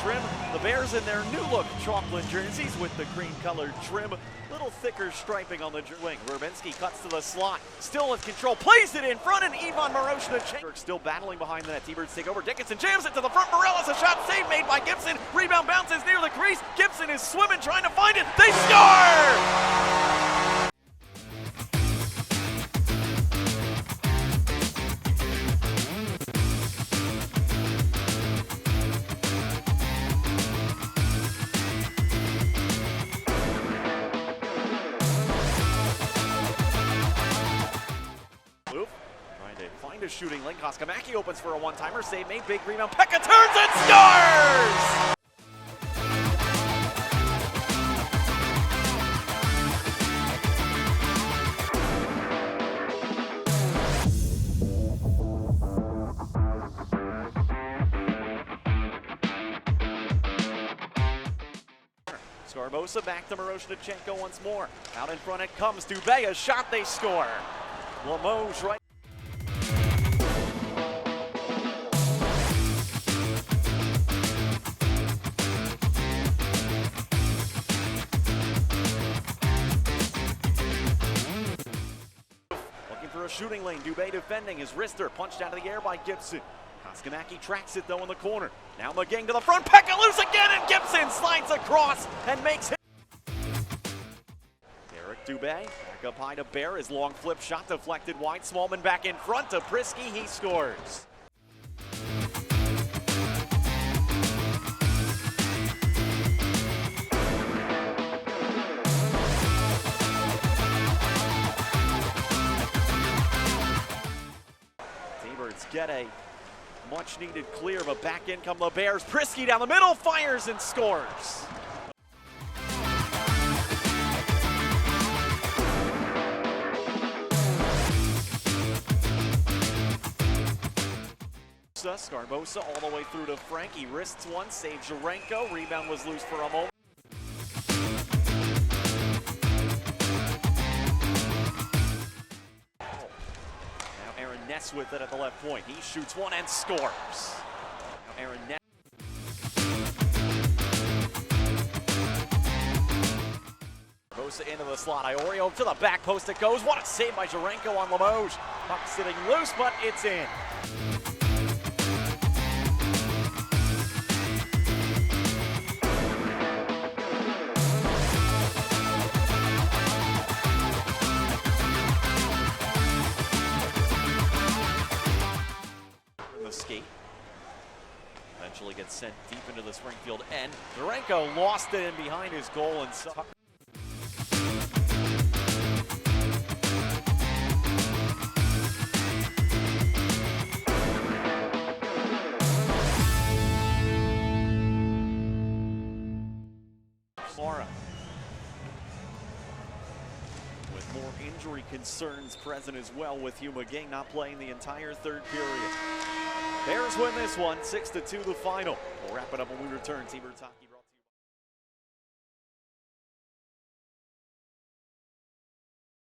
trim. The Bears in their new look chocolate jerseys with the cream colored trim. Little thicker striping on the wing. Verbinski cuts to the slot. Still with control. Plays it in front and Ivan Miroshnichenko still battling behind the net. T-Birds take over. Dickinson jams it to the front. Morales, a shot save made by Gibson. Rebound bounces near the crease. Gibson is swimming trying to find it. They score! Find a shooting lane. Koskamaki opens for a one-timer. Save made. Big rebound. Pekka turns and scores! Scarbosa back to Miroshnichenko once more. Out in front it comes. Dubé, a shot, they score. Limoges right. For a shooting lane, Dubé defending his wrister, punched out of the air by Gibson. Koskamaki tracks it though in the corner. Now McGing to the front, Pekka loose again, and Gibson slides across and makes it. Derek Dubé back up high to Bear, his long flip shot deflected wide. Smallman back in front to Prisky, he scores. Get a much-needed clear, but back in come the Bears. Prisky down the middle, fires and scores. Scarbosa all the way through to Frankie. Wrists one, saves Jarenko. Rebound was loose for a moment. Ness with it at the left point. He shoots one and scores. Now Aaron Ness. Bosa into the slot. Iorio to the back post it goes. What a save by Jarenko on Limoges. Puck sitting loose, but it's in. Skate. Eventually gets sent deep into the Springfield end. Jarenko lost it in behind his goal and Laura. With more injury concerns present as well, with Hugh McGing not playing the entire third period. Bears win this one, 6-2 the final. We'll wrap it up when we return. T-Birds Hockey.